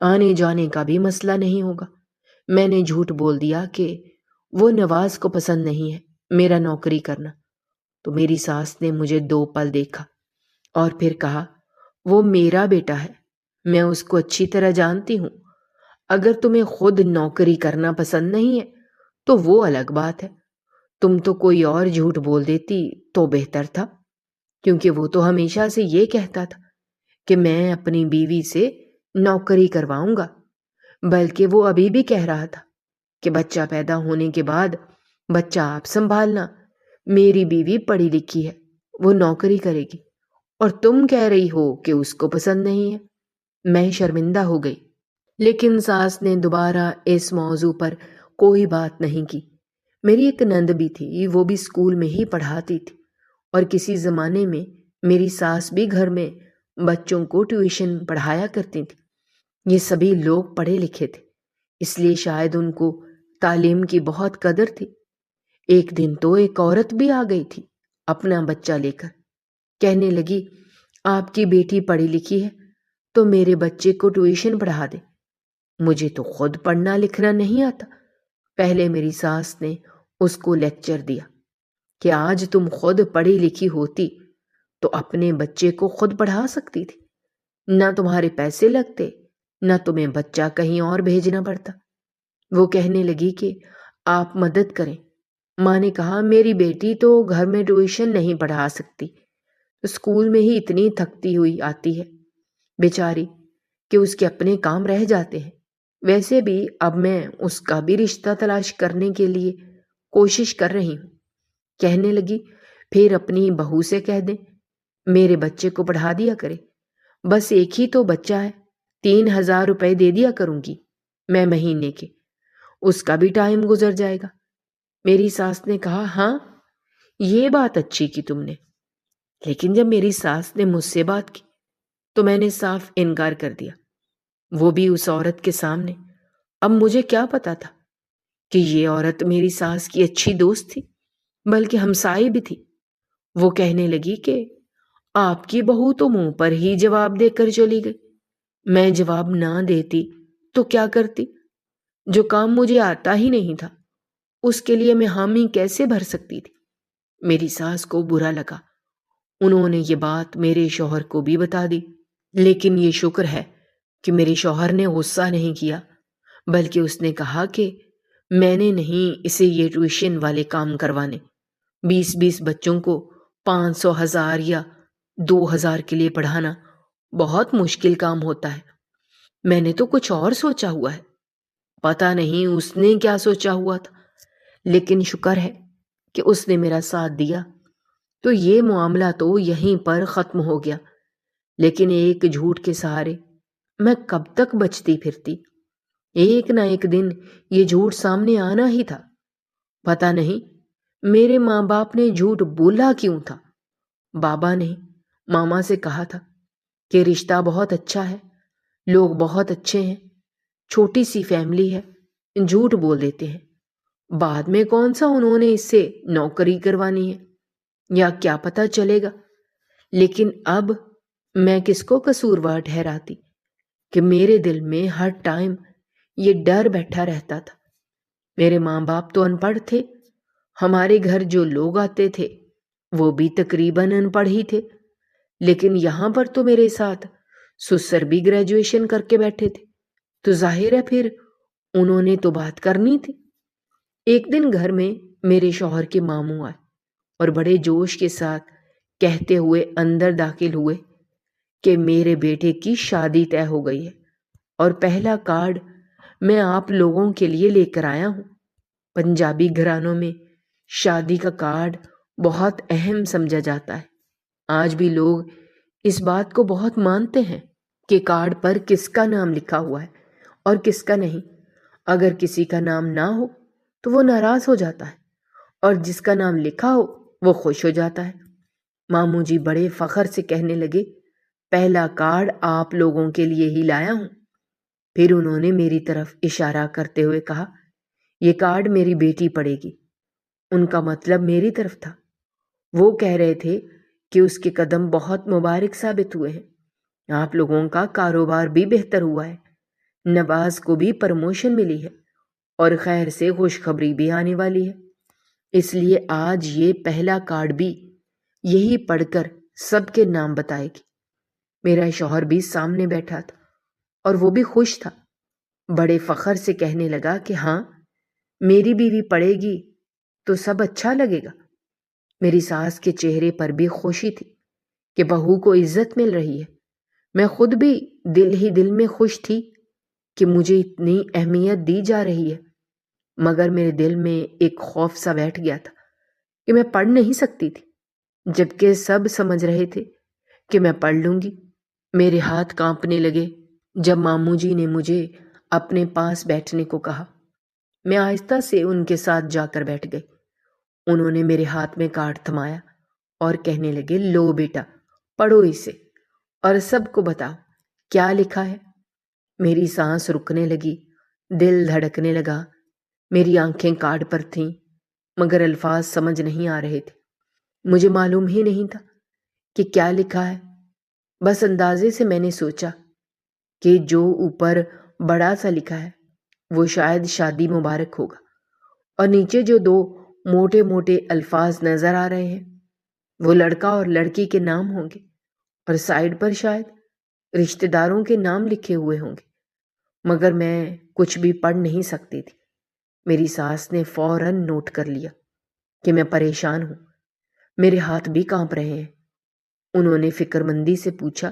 آنے جانے کا بھی مسئلہ نہیں ہوگا۔ میں نے جھوٹ بول دیا کہ وہ نواز کو پسند نہیں ہے میرا نوکری کرنا، تو میری ساس نے مجھے 2 پل دیکھا اور پھر کہا، وہ میرا بیٹا ہے، میں اس کو اچھی طرح جانتی ہوں۔ اگر تمہیں خود نوکری کرنا پسند نہیں ہے تو وہ الگ بات ہے، تم تو کوئی اور جھوٹ بول دیتی تو بہتر تھا، کیونکہ وہ تو ہمیشہ سے یہ کہتا تھا کہ میں اپنی بیوی سے نوکری کرواؤں گا، بلکہ وہ ابھی بھی کہہ رہا تھا کہ بچہ پیدا ہونے کے بعد بچہ آپ سنبھالنا، میری بیوی پڑھی لکھی ہے، وہ نوکری کرے گی، اور تم کہہ رہی ہو کہ اس کو پسند نہیں ہے۔ میں شرمندہ ہو گئی، لیکن ساس نے دوبارہ اس موضوع پر کوئی بات نہیں کی۔ میری ایک نند بھی تھی، وہ بھی اسکول میں ہی پڑھاتی تھی، اور کسی زمانے میں میری ساس بھی گھر میں بچوں کو ٹیوشن پڑھایا کرتی تھی۔ یہ سبھی لوگ پڑھے لکھے تھے، اس لیے شاید ان کو تعلیم کی بہت قدر تھی۔ ایک دن تو ایک عورت بھی آ گئی تھی اپنا بچہ لے کر، کہنے لگی، آپ کی بیٹی پڑھی لکھی ہے تو میرے بچے کو ٹیوشن پڑھا دے۔ مجھے تو خود پڑھنا لکھنا نہیں آتا۔ پہلے میری ساس نے اس کو لیکچر دیا کہ آج تم خود پڑھی لکھی ہوتی تو اپنے بچے کو خود پڑھا سکتی تھی، نہ تمہارے پیسے لگتے، نہ تمہیں بچہ کہیں اور بھیجنا پڑتا۔ وہ کہنے لگی کہ آپ مدد کریں۔ ماں نے کہا، میری بیٹی تو گھر میں ٹیوشن نہیں پڑھا سکتی، اسکول میں ہی اتنی تھکتی ہوئی آتی ہے بیچاری کہ اس کے اپنے کام رہ جاتے ہیں۔ ویسے بھی اب میں اس کا بھی رشتہ تلاش کرنے کے لیے کوشش کر رہی ہوں۔ کہنے لگی، پھر اپنی بہو سے کہہ دیں میرے بچے کو پڑھا دیا کرے، بس ایک ہی تو بچہ ہے، 3000 روپے دے دیا کروں گی میں مہینے کے، اس کا بھی ٹائم گزر جائے گا۔ میری ساس نے کہا، ہاں یہ بات اچھی کی تم نے، لیکن جب میری ساس نے مجھ سے بات کی تو میں نے صاف انکار کر دیا، وہ بھی اس عورت کے سامنے۔ اب مجھے کیا پتا تھا کہ یہ عورت میری ساس کی اچھی دوست تھی، بلکہ ہمسائے بھی تھی۔ وہ کہنے لگی کہ آپ کی بہو تو منہ پر ہی جواب دے کر چلی گئی، میں جواب نہ دیتی تو کیا کرتی؟ جو کام مجھے آتا ہی نہیں تھا اس کے لیے میں حامی کیسے بھر سکتی تھی؟ میری ساس کو برا لگا، انہوں نے یہ بات میرے شوہر کو بھی بتا دی، لیکن یہ شکر ہے کہ میرے شوہر نے غصہ نہیں کیا، بلکہ اس نے کہا کہ میں نے نہیں اسے یہ ٹیوشن والے کام کروانے، 20 بچوں کو 500 1000 یا 2000 کے لیے پڑھانا بہت مشکل کام ہوتا ہے۔ میں نے تو کچھ اور سوچا ہوا ہے، پتہ نہیں اس نے کیا سوچا ہوا تھا، لیکن شکر ہے کہ اس نے میرا ساتھ دیا، تو یہ معاملہ تو یہیں پر ختم ہو گیا۔ لیکن ایک جھوٹ کے سہارے میں کب تک بچتی پھرتی؟ ایک نہ ایک دن یہ جھوٹ سامنے آنا ہی تھا۔ پتہ نہیں میرے ماں باپ نے جھوٹ بولا کیوں تھا۔ بابا نے ماما سے کہا تھا کہ رشتہ بہت اچھا ہے، لوگ بہت اچھے ہیں، چھوٹی سی فیملی ہے، جھوٹ بول دیتے ہیں۔ بعد میں کون سا انہوں نے اس سے نوکری کروانی ہے یا کیا پتہ چلے گا۔ لیکن اب میں کس کو قصوروار ٹھہراتی کہ میرے دل میں ہر ٹائم یہ ڈر بیٹھا رہتا تھا۔ میرے ماں باپ تو ان پڑھ تھے، ہمارے گھر جو لوگ آتے تھے وہ بھی تقریباً ان پڑھ ہی تھے، لیکن یہاں پر تو میرے ساتھ سسر بھی گریجویشن کر کے بیٹھے تھے، تو ظاہر ہے پھر انہوں نے تو بات کرنی تھی۔ ایک دن گھر میں میرے شوہر کے ماموں آئے اور بڑے جوش کے ساتھ کہتے ہوئے اندر داخل ہوئے کہ میرے بیٹے کی شادی طے ہو گئی ہے اور پہلا کارڈ میں آپ لوگوں کے لیے لے کر آیا ہوں۔ پنجابی گھرانوں میں شادی کا کارڈ بہت اہم سمجھا جاتا ہے۔ آج بھی لوگ اس بات کو بہت مانتے ہیں کہ کارڈ پر کس کا نام لکھا ہوا ہے اور کس کا نہیں۔ اگر کسی کا نام نہ ہو تو وہ ناراض ہو جاتا ہے، اور جس کا نام لکھا ہو وہ خوش ہو جاتا ہے۔ ماموں جی بڑے فخر سے کہنے لگے، پہلا کارڈ آپ لوگوں کے لیے ہی لایا ہوں۔ پھر انہوں نے میری طرف اشارہ کرتے ہوئے کہا، یہ کارڈ میری بیٹی پڑھے گی۔ ان کا مطلب میری طرف تھا۔ وہ کہہ رہے تھے کہ اس کے قدم بہت مبارک ثابت ہوئے ہیں، آپ لوگوں کا کاروبار بھی بہتر ہوا ہے، نواز کو بھی پروموشن ملی ہے اور خیر سے خوشخبری بھی آنے والی ہے، اس لیے آج یہ پہلا کارڈ بھی یہی پڑھ کر سب کے نام بتائے گی۔ میرا شوہر بھی سامنے بیٹھا تھا اور وہ بھی خوش تھا، بڑے فخر سے کہنے لگا کہ ہاں، میری بیوی پڑھے گی تو سب اچھا لگے گا۔ میری ساس کے چہرے پر بھی خوشی تھی کہ بہو کو عزت مل رہی ہے۔ میں خود بھی دل ہی دل میں خوش تھی کہ مجھے اتنی اہمیت دی جا رہی ہے، مگر میرے دل میں ایک خوف سا بیٹھ گیا تھا کہ میں پڑھ نہیں سکتی تھی، جبکہ سب سمجھ رہے تھے کہ میں پڑھ لوں گی۔ میرے ہاتھ کانپنے لگے جب ماموں جی نے مجھے اپنے پاس بیٹھنے کو کہا۔ میں آہستہ سے ان کے ساتھ جا کر بیٹھ گئی۔ انہوں نے میرے ہاتھ میں کارڈ تھمایا اور کہنے لگے، لو بیٹا، پڑھو اسے اور سب کو بتاؤ کیا لکھا ہے۔ میری سانس رکنے لگی، دل دھڑکنے لگا، میری آنکھیں کارڈ پر تھیں، مگر الفاظ سمجھ نہیں آ رہے تھے۔ مجھے معلوم ہی نہیں تھا کہ کیا لکھا ہے، بس اندازے سے میں نے سوچا کہ جو اوپر بڑا سا لکھا ہے وہ شاید شادی مبارک ہوگا، اور نیچے جو دو موٹے موٹے الفاظ نظر آ رہے ہیں وہ لڑکا اور لڑکی کے نام ہوں گے، اور سائڈ پر شاید رشتہ داروں کے نام لکھے ہوئے ہوں گے، مگر میں کچھ بھی پڑھ نہیں سکتی تھی۔ میری ساس نے فوراً نوٹ کر لیا کہ میں پریشان ہوں، میرے ہاتھ بھی کانپ رہے ہیں۔ انہوں نے فکر مندی سے پوچھا،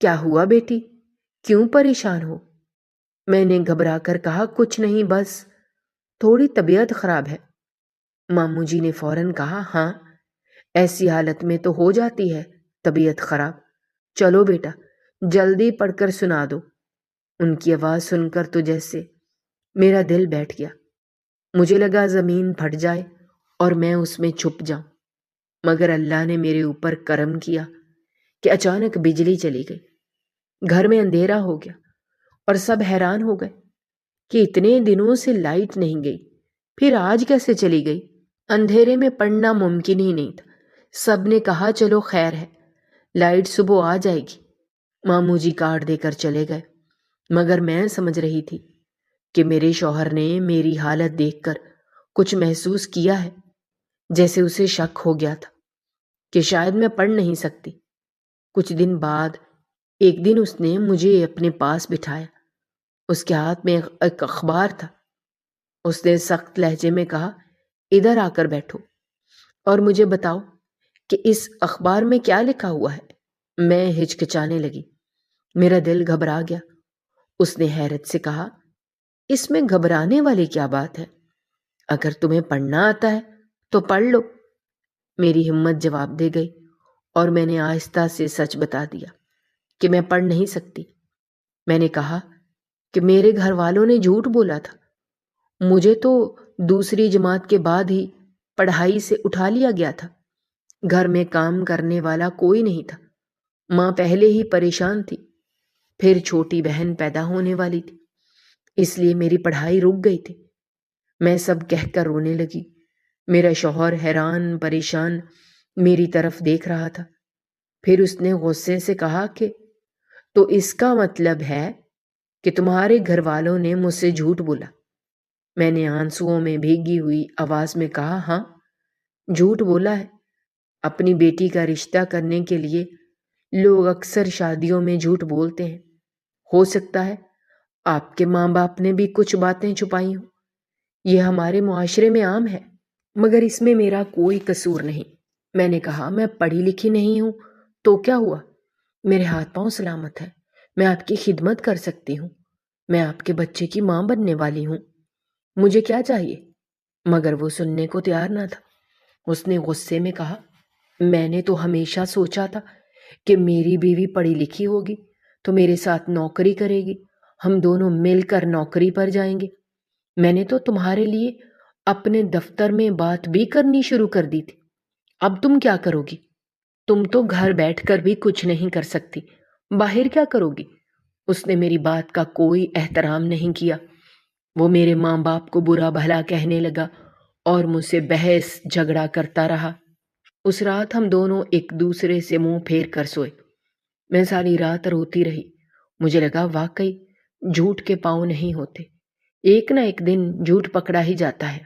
کیا ہوا بیٹی، کیوں پریشان ہو؟ میں نے گھبرا کر کہا، کچھ نہیں، بس تھوڑی طبیعت خراب ہے۔ ماموں جی نے فوراً کہا، ہاں، ایسی حالت میں تو ہو جاتی ہے طبیعت خراب، چلو بیٹا جلدی پڑھ کر سنا دو۔ ان کی آواز سن کر تو جیسے میرا دل بیٹھ گیا، مجھے لگا زمین پھٹ جائے اور میں اس میں چھپ جاؤں، مگر اللہ نے میرے اوپر کرم کیا کہ اچانک بجلی چلی گئی، گھر میں اندھیرا ہو گیا اور سب حیران ہو گئے کہ اتنے دنوں سے لائٹ نہیں گئی، پھر آج کیسے چلی گئی؟ اندھیرے میں پڑھنا ممکن ہی نہیں تھا۔ سب نے کہا، چلو خیر ہے، لائٹ صبح آ جائے گی۔ ماموں جی کارڈ دے کر چلے گئے، مگر میں سمجھ رہی تھی کہ میرے شوہر نے میری حالت دیکھ کر کچھ محسوس کیا ہے، جیسے اسے شک ہو گیا تھا کہ شاید میں پڑھ نہیں سکتی۔ کچھ دن بعد ایک دن اس نے مجھے اپنے پاس بٹھایا، اس کے ہاتھ میں ایک اخبار تھا۔ اس نے سخت لہجے میں کہا، ادھر آ کر بیٹھو اور مجھے بتاؤ کہ اس اخبار میں کیا لکھا ہوا ہے۔ میں ہچکچانے لگی، میرا دل گھبرا گیا۔ اس نے حیرت سے کہا، اس میں گھبرانے والی کیا بات ہے؟ اگر تمہیں پڑھنا آتا ہے تو پڑھ لو۔ میری ہمت جواب دے گئی اور میں نے آہستہ سے سچ بتا دیا کہ میں پڑھ نہیں سکتی۔ میں نے کہا کہ میرے گھر والوں نے جھوٹ بولا تھا، مجھے تو دوسری جماعت کے بعد ہی پڑھائی سے اٹھا لیا گیا تھا، گھر میں کام کرنے والا کوئی نہیں تھا، ماں پہلے ہی پریشان تھی، پھر چھوٹی بہن پیدا ہونے والی تھی، اس لیے میری پڑھائی رک گئی تھی۔ میں سب کہہ کر رونے لگی۔ میرا شوہر حیران پریشان میری طرف دیکھ رہا تھا۔ پھر اس نے غصے سے کہا کہ تو اس کا مطلب ہے کہ تمہارے گھر والوں نے مجھ سے جھوٹ بولا۔ میں نے آنسوؤں میں بھیگی ہوئی آواز میں کہا، ہاں، جھوٹ بولا ہے۔ اپنی بیٹی کا رشتہ کرنے کے لیے لوگ اکثر شادیوں میں جھوٹ بولتے ہیں۔ ہو سکتا ہے آپ کے ماں باپ نے بھی کچھ باتیں چھپائی ہوں، یہ ہمارے معاشرے میں عام ہے، مگر اس میں میرا کوئی قصور نہیں۔ میں نے کہا، میں پڑھی لکھی نہیں ہوں تو کیا ہوا؟ میرے ہاتھ پاؤں سلامت ہیں، میں آپ کی خدمت کر سکتی ہوں، میں آپ کے بچے کی ماں بننے والی ہوں، مجھے کیا چاہیے؟ مگر وہ سننے کو تیار نہ تھا۔ اس نے غصے میں کہا، میں نے تو ہمیشہ سوچا تھا کہ میری بیوی پڑھی لکھی ہوگی تو میرے ساتھ نوکری کرے گی، ہم دونوں مل کر نوکری پر جائیں گے۔ میں نے تو تمہارے لیے اپنے دفتر میں بات بھی کرنی شروع کر دی تھی، اب تم کیا کرو گی؟ تم تو گھر بیٹھ کر بھی کچھ نہیں کر سکتی، باہر کیا کرو گی؟ اس نے میری بات کا کوئی احترام نہیں کیا، وہ میرے ماں باپ کو برا بھلا کہنے لگا اور مجھ سے بحث جھگڑا کرتا رہا۔ اس رات ہم دونوں ایک دوسرے سے منہ پھیر کر سوئے۔ میں ساری رات روتی رہی، مجھے لگا واقعی جھوٹ کے پاؤں نہیں ہوتے، ایک نہ ایک دن جھوٹ پکڑا ہی جاتا ہے،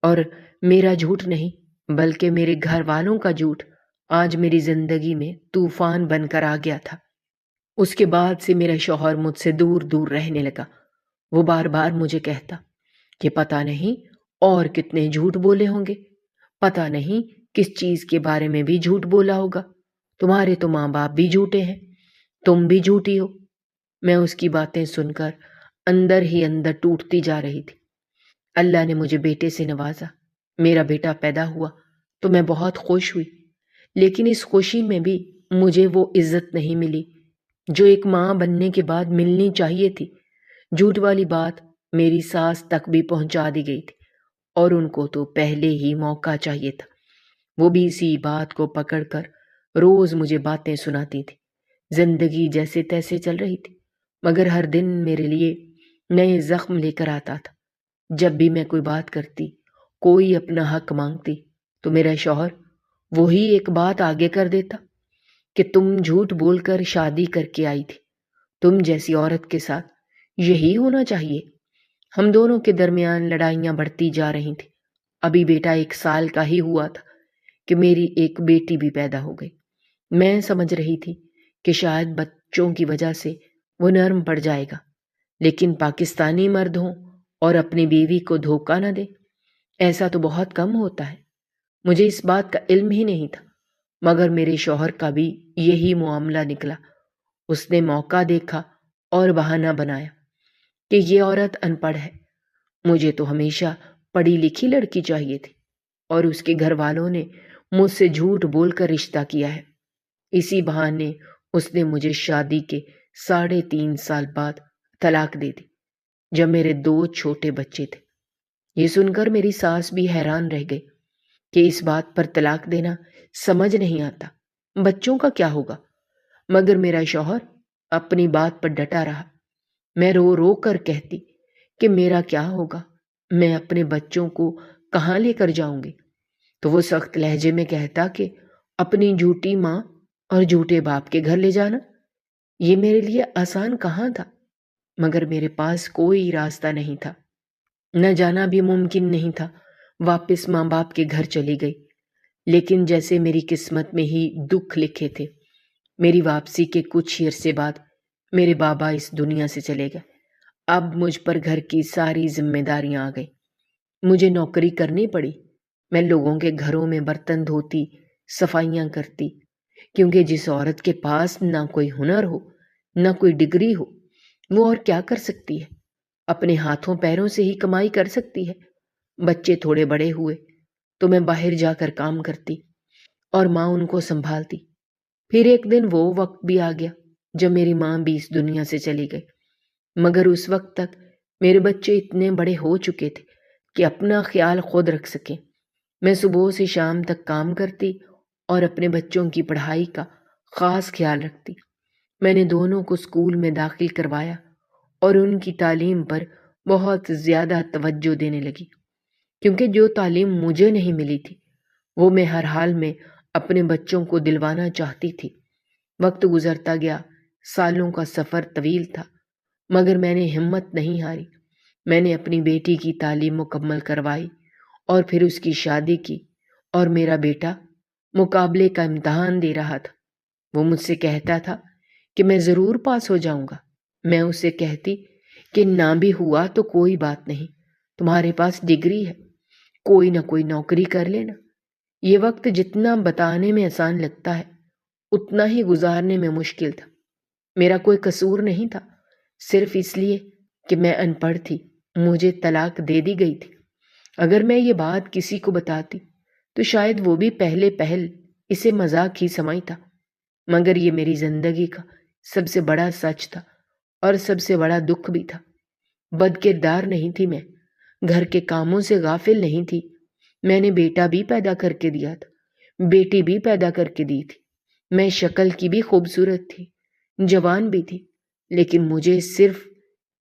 اور میرا جھوٹ نہیں بلکہ میرے گھر والوں کا جھوٹ آج میری زندگی میں طوفان بن کر آ گیا تھا۔ اس کے بعد سے میرا شوہر مجھ سے دور دور رہنے لگا۔ وہ بار بار مجھے کہتا کہ پتہ نہیں اور کتنے جھوٹ بولے ہوں گے، پتہ نہیں کس چیز کے بارے میں بھی جھوٹ بولا ہوگا، تمہارے تو ماں باپ بھی جھوٹے ہیں، تم بھی جھوٹی ہو۔ میں اس کی باتیں سن کر اندر ہی اندر ٹوٹتی جا رہی تھی۔ اللہ نے مجھے بیٹے سے نوازا، میرا بیٹا پیدا ہوا تو میں بہت خوش ہوئی، لیکن اس خوشی میں بھی مجھے وہ عزت نہیں ملی جو ایک ماں بننے کے بعد ملنی چاہیے تھی۔ جھوٹ والی بات میری ساس تک بھی پہنچا دی گئی تھی، اور ان کو تو پہلے ہی موقع چاہیے تھا۔ وہ بھی اسی بات کو پکڑ کر روز مجھے باتیں سناتی تھی۔ زندگی جیسے تیسے چل رہی تھی، مگر ہر دن میرے لیے نئے زخم لے کر آتا تھا۔ جب بھی میں کوئی بات کرتی، کوئی اپنا حق مانگتی، تو میرا شوہر وہی ایک بات آگے کر دیتا کہ تم جھوٹ بول کر شادی کر کے آئی تھی، تم جیسی عورت کے ساتھ یہی ہونا چاہیے۔ ہم دونوں کے درمیان لڑائیاں بڑھتی جا رہی تھیں۔ ابھی بیٹا 1 سال کا ہی ہوا تھا کہ میری ایک بیٹی بھی پیدا ہو گئی۔ میں سمجھ رہی تھی کہ شاید بچوں کی وجہ سے وہ نرم پڑ جائے گا، لیکن پاکستانی مرد ہوں اور اپنی بیوی کو دھوکہ نہ دے، ایسا تو بہت کم ہوتا ہے۔ مجھے اس بات کا علم ہی نہیں تھا، مگر میرے شوہر کا بھی یہی معاملہ نکلا۔ اس نے موقع دیکھا اور بہانہ بنایا کہ یہ عورت ان پڑھ ہے، مجھے تو ہمیشہ پڑھی لکھی لڑکی چاہیے تھی، اور اس کے گھر والوں نے مجھ سے جھوٹ بول کر رشتہ کیا ہے۔ اسی بہانے اس نے مجھے شادی کے 3.5 سال بعد طلاق دے دی، جب میرے 2 چھوٹے بچے تھے۔ یہ سن کر میری ساس بھی حیران رہ گئی کہ اس بات پر طلاق دینا سمجھ نہیں آتا، بچوں کا کیا ہوگا؟ مگر میرا شوہر اپنی بات پر ڈٹا رہا۔ میں رو رو کر کہتی کہ میرا کیا ہوگا، میں اپنے بچوں کو کہاں لے کر جاؤں گی؟ تو وہ سخت لہجے میں کہتا کہ اپنی جھوٹی ماں اور جھوٹے باپ کے گھر لے جانا۔ یہ میرے لیے آسان کہاں تھا، مگر میرے پاس کوئی راستہ نہیں تھا، نہ جانا بھی ممکن نہیں تھا۔ واپس ماں باپ کے گھر چلی گئی، لیکن جیسے میری قسمت میں ہی دکھ لکھے تھے، میری واپسی کے کچھ ہی عرصے بعد میرے بابا اس دنیا سے چلے گئے۔ اب مجھ پر گھر کی ساری ذمہ داریاں آ گئی، مجھے نوکری کرنی پڑی۔ میں لوگوں کے گھروں میں برتن دھوتی، صفائیاں کرتی، کیونکہ جس عورت کے پاس نہ کوئی ہنر ہو، نہ کوئی ڈگری ہو، وہ اور کیا کر سکتی ہے؟ اپنے ہاتھوں پیروں سے ہی کمائی کر سکتی ہے۔ بچے تھوڑے بڑے ہوئے تو میں باہر جا کر کام کرتی اور ماں ان کو سنبھالتی۔ پھر ایک دن وہ وقت بھی آ گیا جب میری ماں بھی اس دنیا سے چلی گئی، مگر اس وقت تک میرے بچے اتنے بڑے ہو چکے تھے کہ اپنا خیال خود رکھ سکیں۔ میں صبح سے شام تک کام کرتی اور اپنے بچوں کی پڑھائی کا خاص خیال رکھتی۔ میں نے دونوں کو اسکول میں داخل کروایا اور ان کی تعلیم پر بہت زیادہ توجہ دینے لگی، کیونکہ جو تعلیم مجھے نہیں ملی تھی وہ میں ہر حال میں اپنے بچوں کو دلوانا چاہتی تھی۔ وقت گزرتا گیا، سالوں کا سفر طویل تھا، مگر میں نے ہمت نہیں ہاری۔ میں نے اپنی بیٹی کی تعلیم مکمل کروائی اور پھر اس کی شادی کی، اور میرا بیٹا مقابلے کا امتحان دے رہا تھا۔ وہ مجھ سے کہتا تھا کہ میں ضرور پاس ہو جاؤں گا۔ میں اسے کہتی کہ نہ بھی ہوا تو کوئی بات نہیں، تمہارے پاس ڈگری ہے، کوئی نہ کوئی نوکری کر لینا۔ یہ وقت جتنا بتانے میں آسان لگتا ہے، اتنا ہی گزارنے میں مشکل تھا۔ میرا کوئی قصور نہیں تھا، صرف اس لیے کہ میں ان پڑھ تھی، مجھے طلاق دے دی گئی تھی۔ اگر میں یہ بات کسی کو بتاتی تو شاید وہ بھی پہل اسے مذاق ہی سمجھتا، مگر یہ میری زندگی کا سب سے بڑا سچ تھا اور سب سے بڑا دکھ بھی تھا۔ بد کردار نہیں تھی میں، گھر کے کاموں سے غافل نہیں تھی۔ میں نے بیٹا بھی پیدا کر کے دیا تھا، بیٹی بھی پیدا کر کے دی تھی۔ میں شکل کی بھی خوبصورت تھی، جوان بھی تھی، لیکن مجھے صرف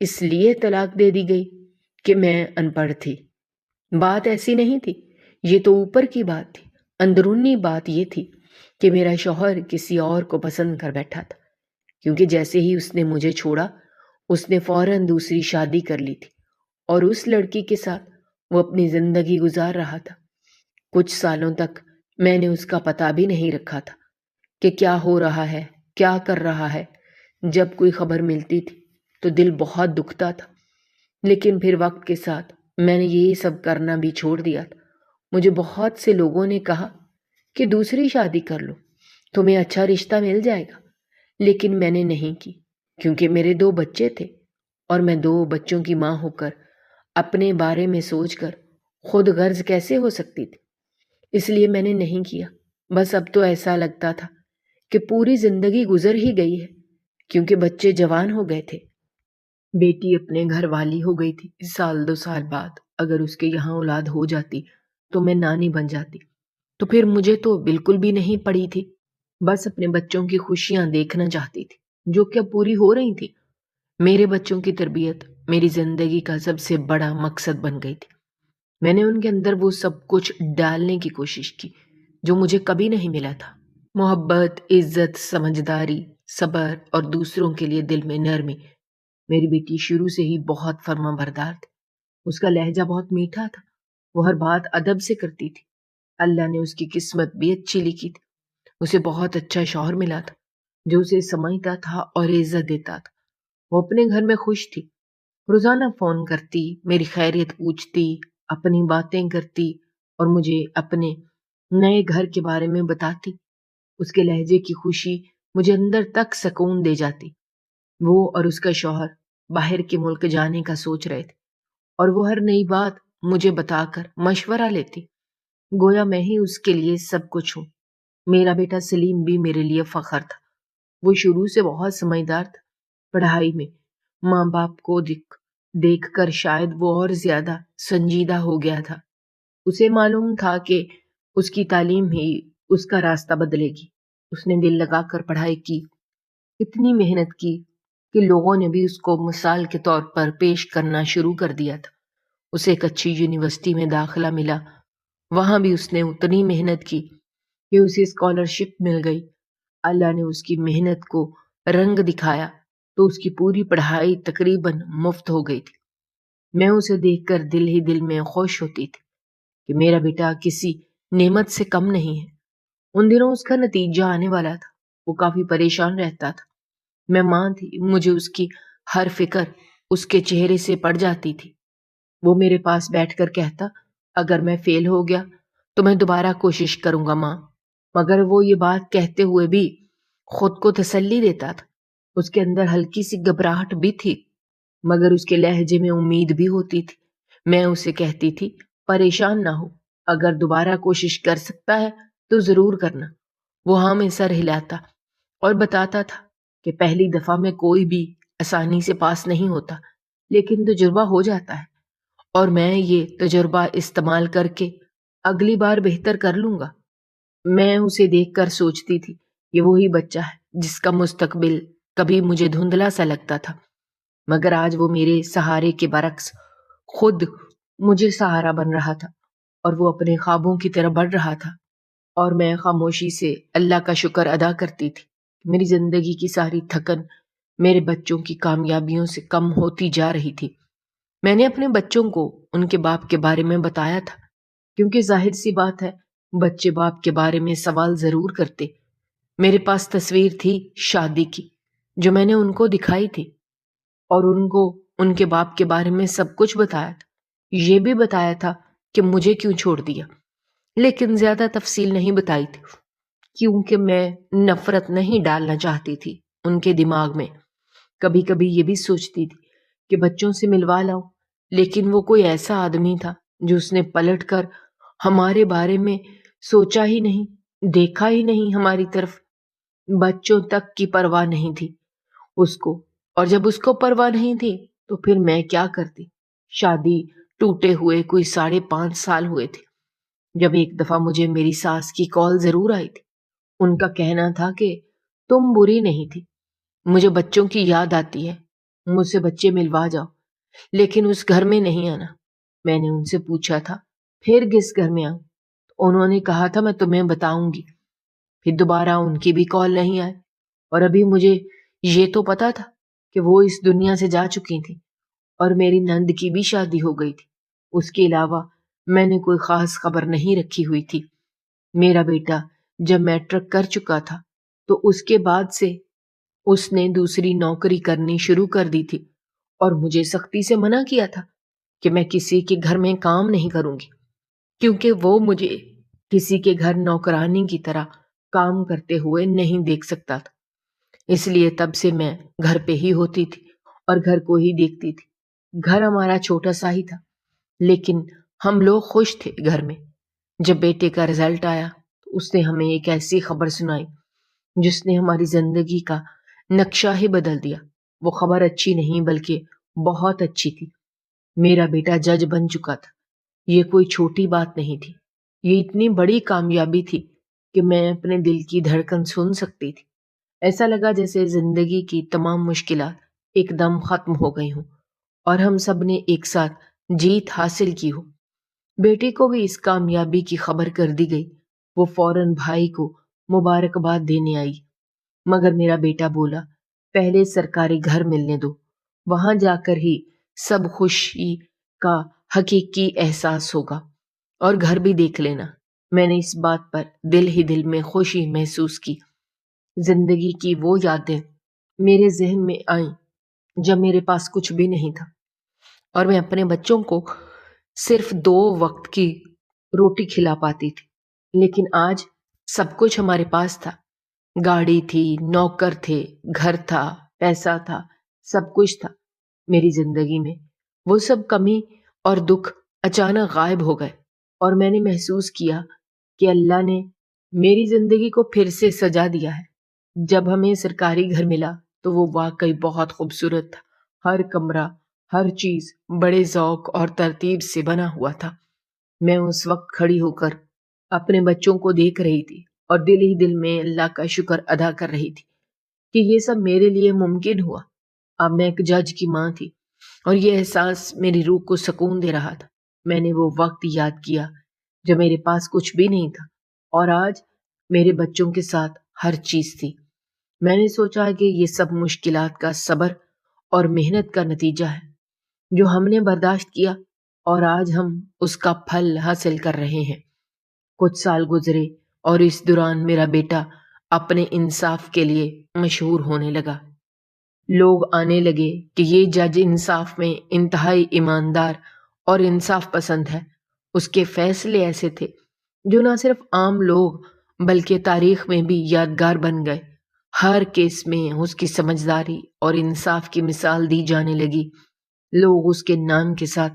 اس لیے طلاق دے دی گئی کہ میں ان پڑھ تھی۔ بات ایسی نہیں تھی، یہ تو اوپر کی بات تھی۔ اندرونی بات یہ تھی کہ میرا شوہر کسی اور کو پسند کر بیٹھا تھا، کیونکہ جیسے ہی اس نے مجھے چھوڑا اس نے فوراً دوسری شادی کر لی تھی اور اس لڑکی کے ساتھ وہ اپنی زندگی گزار رہا تھا۔ کچھ سالوں تک میں نے اس کا پتہ بھی نہیں رکھا تھا کہ کیا ہو رہا ہے، کیا کر رہا ہے۔ جب کوئی خبر ملتی تھی تو دل بہت دکھتا تھا، لیکن پھر وقت کے ساتھ میں نے یہ سب کرنا بھی چھوڑ دیا تھا۔ مجھے بہت سے لوگوں نے کہا کہ دوسری شادی کر لو، تمہیں اچھا رشتہ مل جائے گا، لیکن میں نے نہیں کی، کیونکہ میرے 2 بچے تھے اور میں 2 بچوں کی ماں ہو کر اپنے بارے میں سوچ کر خود غرض کیسے ہو سکتی تھی؟ اس لیے میں نے نہیں کیا۔ بس اب تو ایسا لگتا تھا کہ پوری زندگی گزر ہی گئی ہے، کیونکہ بچے جوان ہو گئے تھے۔ بیٹی اپنے گھر والی ہو گئی تھی۔ 1-2 سال بعد اگر اس کے یہاں اولاد ہو جاتی تو میں نانی بن جاتی، تو پھر مجھے تو بالکل بھی نہیں پڑی تھی۔ بس اپنے بچوں کی خوشیاں دیکھنا چاہتی تھی، جو کہ اب پوری ہو رہی تھی۔ میرے بچوں کی تربیت میری زندگی کا سب سے بڑا مقصد بن گئی تھی۔ میں نے ان کے اندر وہ سب کچھ ڈالنے کی کوشش کی جو مجھے کبھی نہیں ملا تھا: محبت، عزت، سمجھداری، صبر اور دوسروں کے لیے دل میں نرمی۔ میری بیٹی شروع سے ہی بہت فرما بردار تھی۔ اس کا لہجہ بہت میٹھا تھا، وہ ہر بات ادب سے کرتی تھی۔ اللہ نے اس کی قسمت بھی اچھی لکھی تھی۔ اسے بہت اچھا شوہر ملا تھا جو اسے سمجھتا تھا اور عزت دیتا تھا۔ وہ اپنے گھر میں خوش تھی، روزانہ فون کرتی، میری خیریت پوچھتی، اپنی باتیں کرتی اور مجھے اپنے نئے گھر کے بارے میں بتاتی۔ اس کے لہجے کی خوشی مجھے اندر تک سکون دے جاتی۔ وہ اور اس کا شوہر باہر کے ملک جانے کا سوچ رہے تھے اور وہ ہر نئی بات مجھے بتا کر مشورہ لیتی، گویا میں ہی اس کے لیے سب کچھ ہوں۔ میرا بیٹا سلیم بھی میرے لیے فخر تھا۔ وہ شروع سے بہت سمجھدار تھا۔ پڑھائی میں ماں باپ کو دیکھ کر شاید وہ اور زیادہ سنجیدہ ہو گیا تھا۔ اسے معلوم تھا کہ اس کی تعلیم ہی اس کا راستہ بدلے گی۔ اس نے دل لگا کر پڑھائی کی، اتنی محنت کی کہ لوگوں نے بھی اس کو مثال کے طور پر پیش کرنا شروع کر دیا تھا۔ اسے ایک اچھی یونیورسٹی میں داخلہ ملا، وہاں بھی اس نے اتنی محنت کی کہ اسے اسکالرشپ مل گئی۔ اللہ نے اس کی محنت کو رنگ دکھایا تو اس کی پوری پڑھائی تقریباً مفت ہو گئی تھی۔ میں اسے دیکھ کر دل ہی دل میں خوش ہوتی تھی کہ میرا بیٹا کسی نعمت سے کم نہیں ہے۔ ان دنوں اس کا نتیجہ آنے والا تھا، وہ کافی پریشان رہتا تھا۔ میں ماں تھی، مجھے اس کی ہر فکر اس کے چہرے سے پڑ جاتی تھی۔ وہ میرے پاس بیٹھ کر کہتا، اگر میں فیل ہو گیا تو میں دوبارہ کوشش کروں گا ماں، مگر وہ یہ بات کہتے ہوئے بھی خود کو تسلی دیتا تھا۔ اس کے اندر ہلکی سی گھبراہٹ بھی تھی، مگر اس کے لہجے میں امید بھی ہوتی تھی۔ میں اسے کہتی تھی، پریشان نہ ہو، اگر دوبارہ کوشش کر سکتا ہے تو ضرور کرنا۔ وہ ہاں میں سر ہلاتا اور بتاتا تھا کہ پہلی دفعہ میں کوئی بھی آسانی سے پاس نہیں ہوتا، لیکن تجربہ ہو جاتا ہے اور میں یہ تجربہ استعمال کر کے اگلی بار بہتر کر لوں گا۔ میں اسے دیکھ کر سوچتی تھی یہ وہی بچہ ہے جس کا مستقبل کبھی مجھے دھندلا سا لگتا تھا، مگر آج وہ میرے سہارے کے برعکس خود مجھے سہارا بن رہا تھا اور وہ اپنے خوابوں کی طرف بڑھ رہا تھا۔ اور میں خاموشی سے اللہ کا شکر ادا کرتی تھی کہ میری زندگی کی ساری تھکن میرے بچوں کی کامیابیوں سے کم ہوتی جا رہی تھی۔ میں نے اپنے بچوں کو ان کے باپ کے بارے میں بتایا تھا، کیونکہ ظاہر سی بات ہے بچے باپ کے بارے میں سوال ضرور کرتے۔ میرے پاس تصویر تھی شادی کی جو میں نے ان کو دکھائی تھی اور ان کو ان کے باپ کے بارے میں سب کچھ بتایا تھا۔ یہ بھی بتایا تھا کہ مجھے کیوں چھوڑ دیا، لیکن زیادہ تفصیل نہیں بتائی تھی، کیونکہ میں نفرت نہیں ڈالنا چاہتی تھی ان کے دماغ میں۔ کبھی کبھی یہ بھی سوچتی تھی کہ بچوں سے ملوا لاؤں، لیکن وہ کوئی ایسا آدمی تھا جو اس نے پلٹ کر ہمارے بارے میں سوچا ہی نہیں، دیکھا ہی نہیں ہماری طرف۔ بچوں تک کی پرواہ نہیں تھی اس کو، اور جب اس کو پرواہ نہیں تھی تو پھر میں کیا کرتی؟ شادی ٹوٹے ہوئے کوئی 5.5 سال ہوئے تھے جب ایک دفعہ مجھے میری ساس کی کال ضرور آئی تھی۔ ان کا کہنا تھا کہ تم بری نہیں تھی، مجھے بچوں کی یاد آتی ہے، مجھ سے بچے ملوا جاؤ، لیکن اس گھر میں نہیں آنا۔ میں نے ان سے پوچھا تھا پھر کس گھر میں آؤں؟ انہوں نے کہا تھا میں تمہیں بتاؤں گی۔ پھر دوبارہ ان کی بھی کال نہیں آئی، اور ابھی مجھے یہ تو پتا تھا کہ وہ اس دنیا سے جا چکی تھی اور میری نند کی بھی شادی ہو گئی تھی۔ اس کے علاوہ میں نے کوئی خاص خبر نہیں رکھی ہوئی تھی۔ میرا بیٹا جب میٹرک کر چکا تھا تو اس کے بعد سے اس نے دوسری نوکری کرنی شروع کر دی تھی اور مجھے سختی سے منع کیا تھا کہ میں کسی کے گھر میں کام نہیں کروں گی، کیونکہ وہ مجھے کسی کے گھر نوکرانی کی طرح کام کرتے ہوئے نہیں دیکھ سکتا تھا۔ اس لیے تب سے میں گھر پہ ہی ہوتی تھی اور گھر کو ہی دیکھتی تھی۔ گھر ہمارا چھوٹا سا ہی تھا، لیکن ہم لوگ خوش تھے گھر میں۔ جب بیٹے کا رزلٹ آیا تو اس نے ہمیں ایک ایسی خبر سنائی جس نے ہماری زندگی کا نقشہ ہی بدل دیا۔ وہ خبر اچھی نہیں بلکہ بہت اچھی تھی۔ میرا بیٹا جج بن چکا تھا۔ یہ کوئی چھوٹی بات نہیں تھی، یہ اتنی بڑی کامیابی تھی کہ میں اپنے دل کی دھڑکن سن سکتی تھی۔ ایسا لگا جیسے زندگی کی تمام مشکلات ایک دم ختم ہو گئی ہوں اور ہم سب نے ایک ساتھ جیت حاصل کی ہو۔ بیٹے کو بھی اس کامیابی کی خبر کر دی گئی۔ وہ فوراً بھائی کو مبارکباد دینے آئی، مگر میرا بیٹا بولا پہلے سرکاری گھر ملنے دو، وہاں جا کر ہی سب خوشی کا حقیقی احساس ہوگا، اور گھر بھی دیکھ لینا۔ میں نے اس بات پر دل ہی دل میں خوشی محسوس کی۔ زندگی کی وہ یادیں میرے ذہن میں آئیں جب میرے پاس کچھ بھی نہیں تھا اور میں اپنے بچوں کو صرف 2 وقت کی روٹی کھلا پاتی تھی، لیکن آج سب کچھ ہمارے پاس تھا۔ گاڑی تھی، نوکر تھے، گھر تھا، پیسہ تھا، سب کچھ تھا۔ میری زندگی میں وہ سب کمی اور دکھ اچانک غائب ہو گئے اور میں نے محسوس کیا کہ اللہ نے میری زندگی کو پھر سے سجا دیا ہے۔ جب ہمیں سرکاری گھر ملا تو وہ واقعی بہت خوبصورت تھا۔ ہر کمرہ، ہر چیز بڑے ذوق اور ترتیب سے بنا ہوا تھا۔ میں اس وقت کھڑی ہو کر اپنے بچوں کو دیکھ رہی تھی اور دل ہی دل میں اللہ کا شکر ادا کر رہی تھی کہ یہ سب میرے لیے ممکن ہوا۔ اب میں ایک جج کی ماں تھی اور یہ احساس میری روح کو سکون دے رہا تھا۔ میں نے وہ وقت یاد کیا جب میرے پاس کچھ بھی نہیں تھا اور آج میرے بچوں کے ساتھ ہر چیز تھی۔ میں نے سوچا کہ یہ سب مشکلات کا صبر اور محنت کا نتیجہ ہے جو ہم نے برداشت کیا، اور آج ہم اس کا پھل حاصل کر رہے ہیں۔ کچھ سال گزرے اور اس دوران میرا بیٹا اپنے انصاف کے لیے مشہور ہونے لگا۔ لوگ آنے لگے کہ یہ جج انصاف میں انتہائی ایماندار اور انصاف پسند ہے۔ اس کے فیصلے ایسے تھے جو نہ صرف عام لوگ بلکہ تاریخ میں بھی یادگار بن گئے۔ ہر کیس میں اس کی سمجھداری اور انصاف کی مثال دی جانے لگی۔ لوگ اس کے نام کے ساتھ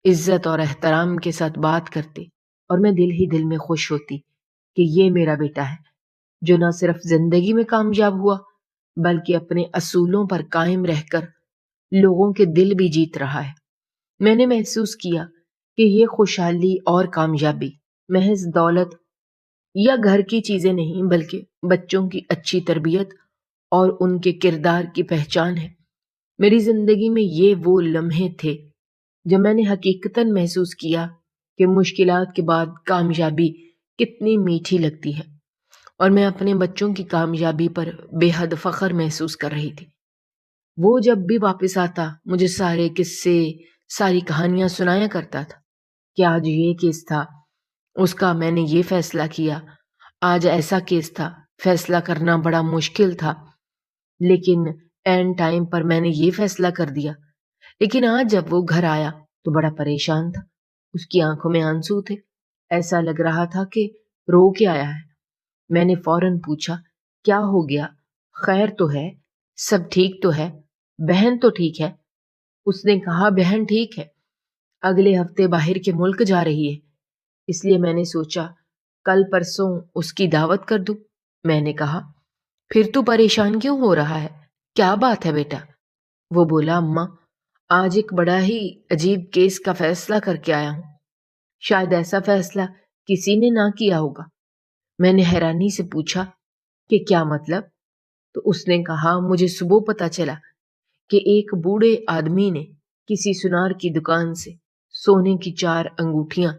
عزت اور احترام کے ساتھ بات کرتے اور میں دل ہی دل میں خوش ہوتی کہ یہ میرا بیٹا ہے جو نہ صرف زندگی میں کامیاب ہوا بلکہ اپنے اصولوں پر قائم رہ کر لوگوں کے دل بھی جیت رہا ہے۔ میں نے محسوس کیا کہ یہ خوشحالی اور کامیابی محض دولت یا گھر کی چیزیں نہیں بلکہ بچوں کی اچھی تربیت اور ان کے کردار کی پہچان ہے۔ میری زندگی میں یہ وہ لمحے تھے جب میں نے حقیقتاً محسوس کیا کہ مشکلات کے بعد کامیابی کتنی میٹھی لگتی ہے، اور میں اپنے بچوں کی کامیابی پر بے حد فخر محسوس کر رہی تھی۔ وہ جب بھی واپس آتا مجھے سارے قصے، ساری کہانیاں سنایا کرتا تھا کہ آج یہ کیس تھا، اس کا میں نے یہ فیصلہ کیا، آج ایسا کیس تھا، فیصلہ کرنا بڑا مشکل تھا لیکن اینڈ ٹائم پر میں نے یہ فیصلہ کر دیا۔ لیکن آج جب وہ گھر آیا تو بڑا پریشان تھا۔ اس کی آنکھوں میں آنسو تھے، ایسا لگ رہا تھا کہ رو کے آیا ہے۔ میں نے فوراً پوچھا کیا ہو گیا، خیر تو ہے، سب ٹھیک تو ہے، بہن تو ٹھیک ہے؟ اس نے کہا بہن ٹھیک ہے، اگلے ہفتے باہر کے ملک جا رہی ہے، اس لیے میں نے سوچا کل پرسوں اس کی دعوت کر دوں۔ میں نے کہا پھر تو پریشان کیوں ہو رہا ہے، کیا بات ہے بیٹا؟ وہ بولا اماں آج ایک بڑا ہی عجیب کیس کا فیصلہ کر کے آیا ہوں، شاید ایسا فیصلہ کسی نے نہ کیا ہوگا۔ میں نے حیرانی سے پوچھا کہ کیا مطلب؟ تو اس نے کہا مجھے صبح پتہ چلا کہ ایک بوڑھے آدمی نے کسی سنار کی دکان سے سونے کی 4 انگوٹھیاں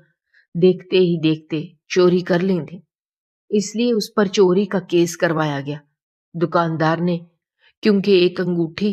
دیکھتے ہی دیکھتے چوری کر لی تھیں، اس لیے اس پر چوری کا کیس کروایا گیا۔ دکاندار نے کیونکہ ایک انگوٹھی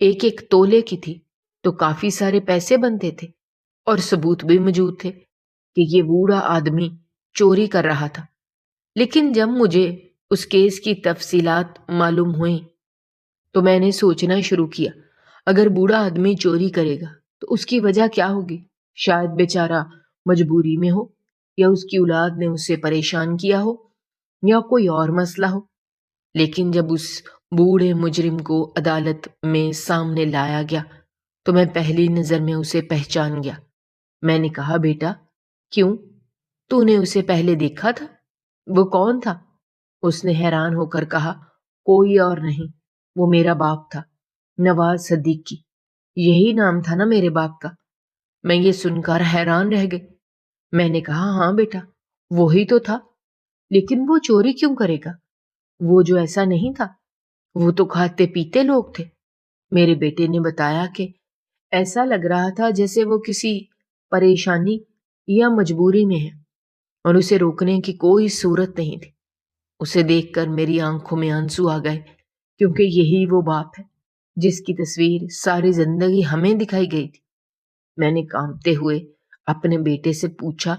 ایک ایک تولے کی تھی، تو کافی سارے پیسے بنتے تھے، اور ثبوت بھی موجود تھے کہ یہ بوڑھا آدمی چوری کر رہا تھا۔ لیکن جب مجھے اس کیس کی تفصیلات معلوم ہوئیں تو میں نے سوچنا شروع کیا، اگر بوڑھا آدمی چوری کرے گا تو اس کی وجہ کیا ہوگی؟ شاید بیچارہ مجبوری میں ہو، یا اس کی اولاد نے اسے پریشان کیا ہو، یا کوئی اور مسئلہ ہو۔ لیکن جب اس بوڑھے مجرم کو عدالت میں سامنے لایا گیا تو میں پہلی نظر میں اسے پہچان گیا۔ میں نے کہا، بیٹا کیوں؟ تو نے اسے پہلے دیکھا تھا؟ وہ کون تھا؟ اس نے حیران ہو کر کہا، کوئی اور نہیں، وہ میرا باپ تھا، نواز صدیقی۔ یہی نام تھا نا میرے باپ کا؟ میں یہ سن کر حیران رہ گئی۔ میں نے کہا، ہاں بیٹا، وہی تو تھا، لیکن وہ چوری کیوں کرے گا؟ وہ جو ایسا نہیں تھا، وہ تو کھاتے پیتے لوگ تھے۔ میرے بیٹے نے بتایا کہ ایسا لگ رہا تھا جیسے وہ کسی پریشانی یا مجبوری میں ہے، اور اسے روکنے کی کوئی صورت نہیں تھی۔ اسے دیکھ کر میری آنکھوں میں آنسو آ گئے، کیونکہ یہی وہ باپ ہے جس کی تصویر ساری زندگی ہمیں دکھائی گئی تھی۔ میں نے کانپتے ہوئے اپنے بیٹے سے پوچھا،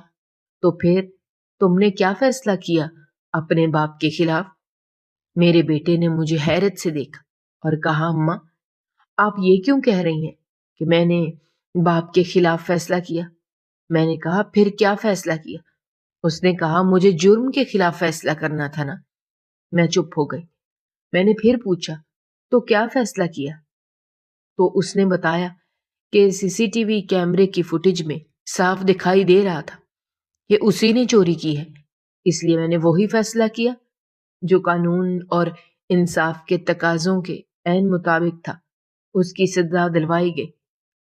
تو پھر تم نے کیا فیصلہ کیا اپنے باپ کے خلاف؟ میرے بیٹے نے مجھے حیرت سے دیکھا اور کہا، اماں آپ یہ کیوں کہہ رہی ہیں کہ میں نے باپ کے خلاف فیصلہ کیا؟ میں نے کہا، پھر کیا فیصلہ کیا؟ اس نے کہا، مجھے جرم کے خلاف فیصلہ کرنا تھا نا۔ میں چپ ہو گئی۔ میں نے پھر پوچھا، تو کیا فیصلہ کیا؟ تو اس نے بتایا کہ CCTV کیمرے کی فوٹیج میں صاف دکھائی دے رہا تھا کہ اسی نے چوری کی ہے، اس لیے میں نے وہی فیصلہ کیا جو قانون اور انصاف کے تقاضوں کے عین مطابق تھا۔ اس کی سزا دلوائی گئی۔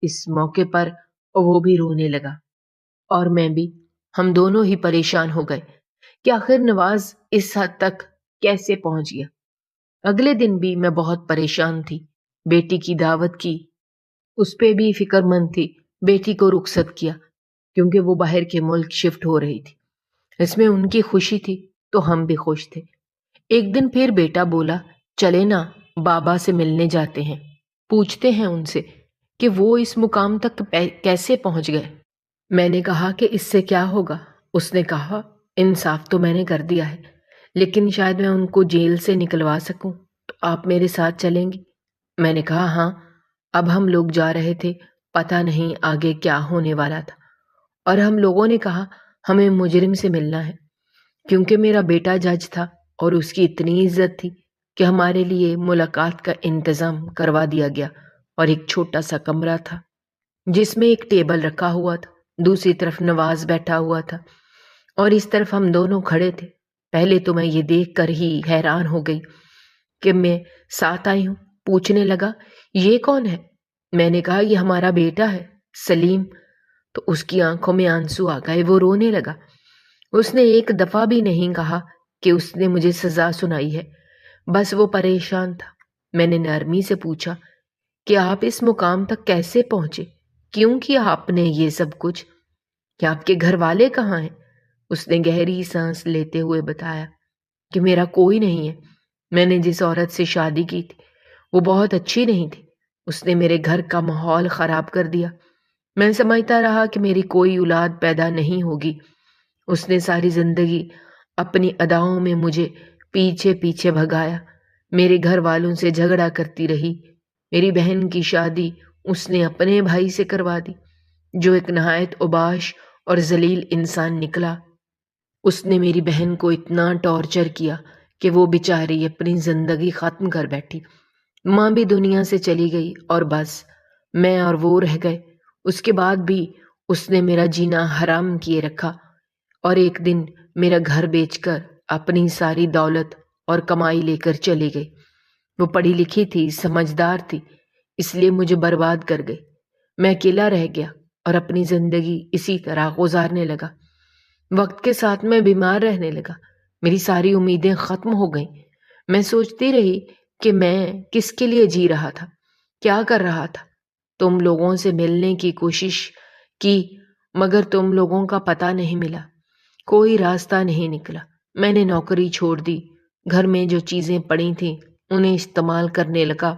اس موقع پر وہ بھی رونے لگا، اور میں بھی۔ ہم دونوں ہی پریشان ہو گئے کہ آخر نواز اس حد تک کیسے پہنچ گیا۔ اگلے دن بھی میں بہت پریشان تھی۔ بیٹی کی دعوت کی، اس پہ بھی فکر مند تھی۔ بیٹی کو رخصت کیا کیونکہ وہ باہر کے ملک شفٹ ہو رہی تھی۔ اس میں ان کی خوشی تھی تو ہم بھی خوش تھے۔ ایک دن پھر بیٹا بولا، چلے نا بابا سے ملنے جاتے ہیں، پوچھتے ہیں ان سے کہ وہ اس مقام تک کیسے پہنچ گئے۔ میں نے کہا کہ اس سے کیا ہوگا؟ اس نے کہا، انصاف تو میں نے کر دیا ہے، لیکن شاید میں ان کو جیل سے نکلوا سکوں، تو آپ میرے ساتھ چلیں گی؟ میں نے کہا، ہاں۔ اب ہم لوگ جا رہے تھے، پتہ نہیں آگے کیا ہونے والا تھا، اور ہم لوگوں نے کہا ہمیں مجرم سے ملنا ہے، کیونکہ میرا بیٹا جج تھا اور اس کی اتنی عزت تھی کہ ہمارے لیے ملاقات کا انتظام کروا دیا گیا، اور ایک چھوٹا سا کمرہ تھا جس میں ایک ٹیبل رکھا ہوا تھا، دوسری طرف نواز بیٹھا ہوا تھا، اور اس طرف ہم دونوں کھڑے تھے۔ پہلے تو میں یہ دیکھ کر ہی حیران ہو گئی کہ میں ساتھ آئی ہوں۔ پوچھنے لگا، یہ کون ہے؟ میں نے کہا، یہ ہمارا بیٹا ہے، سلیم۔ تو اس کی آنکھوں میں آنسو آ گئے، وہ رونے لگا۔ اس نے ایک دفعہ بھی نہیں کہا کہ اس نے مجھے سزا سنائی ہے، بس وہ پریشان تھا۔ میں نے نرمی سے پوچھا کہ آپ اس مقام تک کیسے پہنچے؟ کیوں کیا آپ نے یہ سب کچھ؟ کہ آپ کے گھر والے کہاں ہیں؟ اس نے گہری سانس لیتے ہوئے بتایا کہ میرا کوئی نہیں ہے۔ میں نے جس عورت سے شادی کی تھی وہ بہت اچھی نہیں تھی، اس نے میرے گھر کا ماحول خراب کر دیا۔ میں سمجھتا رہا کہ میری کوئی اولاد پیدا نہیں ہوگی۔ اس نے ساری زندگی اپنی اداؤں میں مجھے پیچھے پیچھے بھگایا، میرے گھر والوں سے جھگڑا کرتی رہی۔ میری بہن کی شادی اس نے اپنے بھائی سے کروا دی، جو ایک نہایت اوباش اور ذلیل انسان نکلا۔ اس نے میری بہن کو اتنا ٹارچر کیا کہ وہ بیچاری اپنی زندگی ختم کر بیٹھی۔ ماں بھی دنیا سے چلی گئی، اور بس میں اور وہ رہ گئے۔ اس کے بعد بھی اس نے میرا جینا حرام کیے رکھا، اور ایک دن میرا گھر بیچ کر اپنی ساری دولت اور کمائی لے کر چلی گئی۔ وہ پڑھی لکھی تھی، سمجھدار تھی، اس لیے مجھے برباد کر گئی۔ میں اکیلا رہ گیا اور اپنی زندگی اسی طرح گزارنے لگا۔ وقت کے ساتھ میں بیمار رہنے لگا، میری ساری امیدیں ختم ہو گئیں۔ میں سوچتی رہی کہ میں کس کے لیے جی رہا تھا، کیا کر رہا تھا۔ تم لوگوں سے ملنے کی کوشش کی، مگر تم لوگوں کا پتہ نہیں ملا، کوئی راستہ نہیں نکلا۔ میں نے نوکری چھوڑ دی، گھر میں جو چیزیں پڑی تھیں انہیں استعمال کرنے لگا۔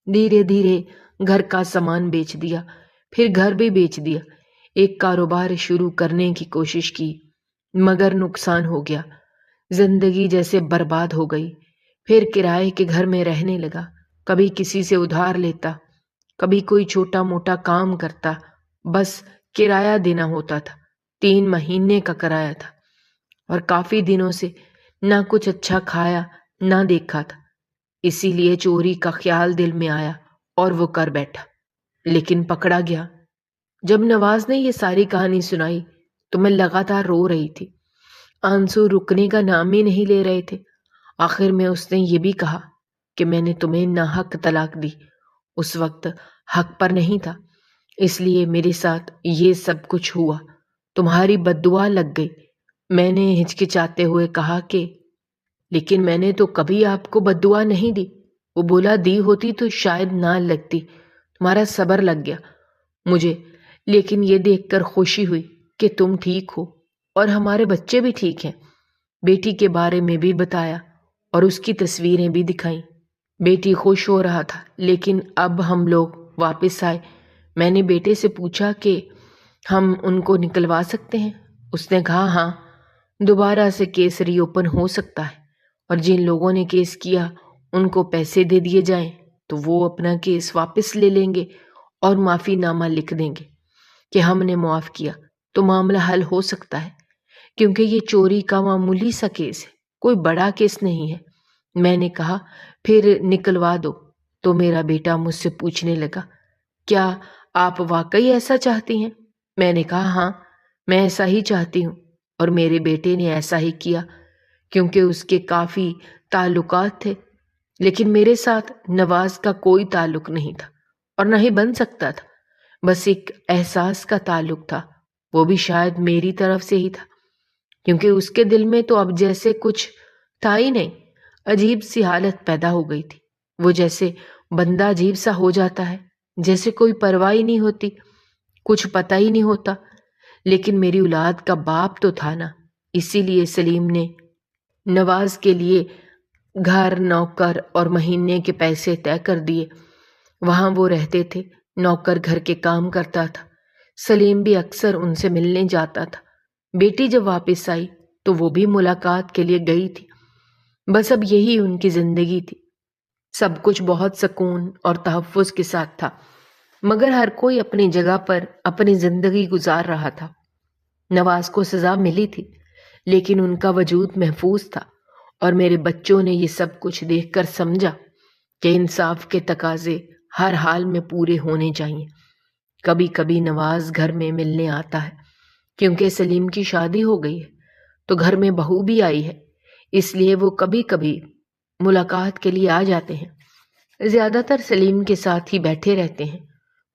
دھیرے دھیرے گھر کا سامان بیچ دیا، پھر گھر بھی بیچ دیا۔ ایک کاروبار شروع کرنے کی کوشش کی مگر نقصان ہو گیا۔ زندگی جیسے برباد ہو گئی۔ پھر کرائے کے گھر میں رہنے لگا، کبھی کسی سے ادھار لیتا، کبھی کوئی چھوٹا موٹا کام کرتا، بس کرایہ دینا ہوتا تھا۔ 3 مہینے کا کرایہ تھا اور کافی دنوں سے نہ کچھ اچھا کھایا نہ دیکھا تھا، اسی لیے چوری کا خیال دل میں آیا اور وہ کر بیٹھا، لیکن پکڑا گیا۔ جب نواز نے یہ ساری کہانی سنائی تو میں لگاتار رو رہی تھی، آنسو رکنے کا نام ہی نہیں لے رہے تھے۔ آخر میں اس نے یہ بھی کہا کہ میں نے تمہیں ناحق طلاق دی، اس وقت حق پر نہیں تھا، اس لیے میرے ساتھ یہ سب کچھ ہوا، تمہاری بد دعا لگ گئی۔ میں نے ہچکچاتے ہوئے کہا کہ لیکن میں نے تو کبھی آپ کو بد دعا نہیں دی۔ وہ بولا دی ہوتی تو شاید نہ لگتی، تمہارا صبر لگ گیا مجھے، لیکن یہ دیکھ کر خوشی ہوئی کہ تم ٹھیک ہو اور ہمارے بچے بھی ٹھیک ہیں۔ بیٹی کے بارے میں بھی بتایا اور اس کی تصویریں بھی دکھائیں۔ بیٹی خوش ہو رہا تھا، لیکن اب ہم لوگ واپس آئے۔ میں نے بیٹے سے پوچھا کہ ہم ان کو نکلوا سکتے ہیں؟ اس نے کہا ہاں، دوبارہ سے کیس ری اوپن ہو سکتا ہے، اور جن لوگوں نے کیس کیا ان کو پیسے دے دیے جائیں تو وہ اپنا کیس واپس لے لیں گے اور معافی نامہ لکھ دیں گے کہ ہم نے معاف کیا، تو معاملہ حل ہو سکتا ہے، کیونکہ یہ چوری کا معمولی سا کیس ہے، کوئی بڑا کیس نہیں ہے۔ میں نے کہا پھر نکلوا دو، تو میرا بیٹا مجھ سے پوچھنے لگا کیا آپ واقعی ایسا چاہتی ہیں؟ میں نے کہا ہاں، میں ایسا ہی چاہتی ہوں، اور میرے بیٹے نے ایسا ہی کیا کیونکہ اس کے کافی تعلقات تھے، لیکن میرے ساتھ نواز کا کوئی تعلق نہیں تھا اور نہ ہی بن سکتا تھا، بس ایک احساس کا تعلق تھا، وہ بھی شاید میری طرف سے ہی تھا، کیونکہ اس کے دل میں تو اب جیسے کچھ تھا ہی نہیں۔ عجیب سی حالت پیدا ہو گئی تھی، وہ جیسے بندہ عجیب سا ہو جاتا ہے، جیسے کوئی پرواہ ہی نہیں ہوتی، کچھ پتہ ہی نہیں ہوتا۔ لیکن میری اولاد کا باپ تو تھا نا، اسی لیے سلیم نے نواز کے لیے گھر، نوکر اور مہینے کے پیسے طے کر دیے۔ وہاں وہ رہتے تھے، نوکر گھر کے کام کرتا تھا، سلیم بھی اکثر ان سے ملنے جاتا تھا۔ بیٹی جب واپس آئی تو وہ بھی ملاقات کے لیے گئی تھی۔ بس اب یہی ان کی زندگی تھی، سب کچھ بہت سکون اور تحفظ کے ساتھ تھا، مگر ہر کوئی اپنی جگہ پر اپنی زندگی گزار رہا تھا۔ نواز کو سزا ملی تھی، لیکن ان کا وجود محفوظ تھا، اور میرے بچوں نے یہ سب کچھ دیکھ کر سمجھا کہ انصاف کے تقاضے ہر حال میں پورے ہونے چاہیے۔ کبھی کبھی نواز گھر میں ملنے آتا ہے، کیونکہ سلیم کی شادی ہو گئی ہے تو گھر میں بہو بھی آئی ہے، اس لیے وہ کبھی کبھی ملاقات کے لیے آ جاتے ہیں۔ زیادہ تر سلیم کے ساتھ ہی بیٹھے رہتے ہیں،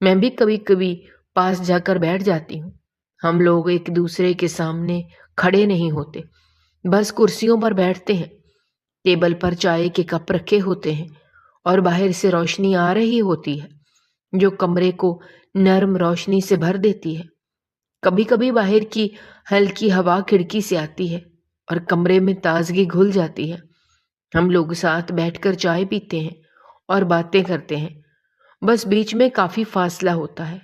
میں بھی کبھی کبھی پاس جا کر بیٹھ جاتی ہوں۔ ہم لوگ ایک دوسرے کے سامنے کھڑے نہیں ہوتے، بس کرسیوں پر بیٹھتے ہیں، ٹیبل پر چائے کے کپ رکھے ہوتے ہیں اور باہر سے روشنی آ رہی ہوتی ہے جو کمرے کو نرم روشنی سے بھر دیتی ہے۔ کبھی کبھی باہر کی ہلکی ہوا کھڑکی سے آتی ہے اور کمرے میں تازگی گھل جاتی ہے۔ ہم لوگ ساتھ بیٹھ کر چائے پیتے ہیں اور باتیں کرتے ہیں، بس بیچ میں کافی فاصلہ ہوتا ہے،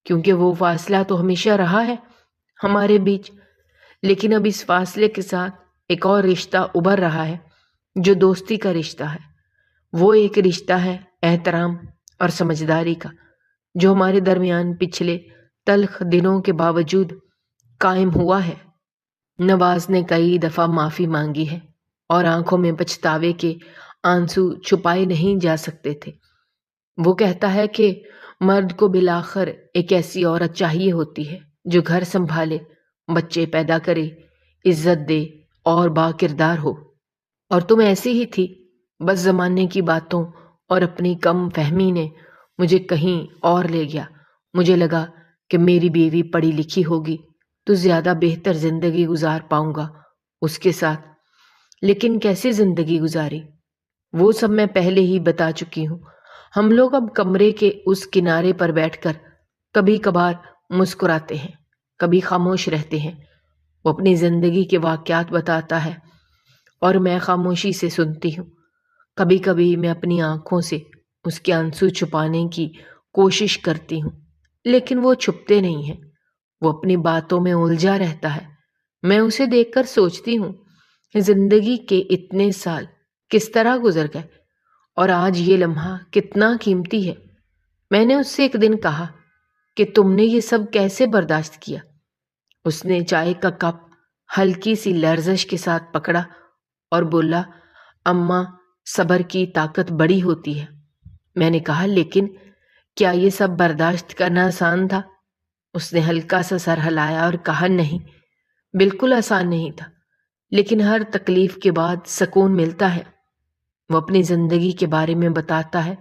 کیونکہ وہ فاصلہ تو ہمیشہ رہا ہے ہمارے بیچ، لیکن اب اس فاصلے کے ساتھ ایک اور رشتہ ابھر رہا ہے جو دوستی کا رشتہ ہے۔ وہ ایک رشتہ ہے احترام اور سمجھداری کا، جو ہمارے درمیان پچھلے تلخ دنوں کے باوجود قائم ہوا ہے۔ نواز نے کئی دفعہ معافی مانگی ہے اور آنکھوں میں پچھتاوے کے آنسو چھپائے نہیں جا سکتے تھے۔ وہ کہتا ہے کہ مرد کو بالآخر ایک ایسی عورت چاہیے ہوتی ہے جو گھر سنبھالے، بچے پیدا کرے، عزت دے اور با کردار ہو، اور تم ایسی ہی تھی، بس زمانے کی باتوں اور اپنی کم فہمی نے مجھے کہیں اور لے گیا۔ مجھے لگا کہ میری بیوی پڑھی لکھی ہوگی تو زیادہ بہتر زندگی گزار پاؤں گا اس کے ساتھ، لیکن کیسی زندگی گزاری وہ سب میں پہلے ہی بتا چکی ہوں۔ ہم لوگ اب کمرے کے اس کنارے پر بیٹھ کر کبھی کبھار مسکراتے ہیں، کبھی خاموش رہتے ہیں۔ وہ اپنی زندگی کے واقعات بتاتا ہے اور میں خاموشی سے سنتی ہوں۔ کبھی کبھی میں اپنی آنکھوں سے اس کے آنسو چھپانے کی کوشش کرتی ہوں، لیکن وہ چھپتے نہیں ہیں۔ وہ اپنی باتوں میں الجھا رہتا ہے۔ میں اسے دیکھ کر سوچتی ہوں، زندگی کے اتنے سال کس طرح گزر گئے اور آج یہ لمحہ کتنا قیمتی ہے۔ میں نے اس سے ایک دن کہا کہ تم نے یہ سب کیسے برداشت کیا؟ اس نے چائے کا کپ ہلکی سی لرزش کے ساتھ پکڑا اور بولا، اماں، صبر کی طاقت بڑی ہوتی ہے۔ میں نے کہا، لیکن کیا یہ سب برداشت کرنا آسان تھا؟ اس نے ہلکا سا سر ہلایا اور کہا، نہیں، بالکل آسان نہیں تھا، لیکن ہر تکلیف کے بعد سکون ملتا ہے۔ وہ اپنی زندگی کے بارے میں بتاتا ہے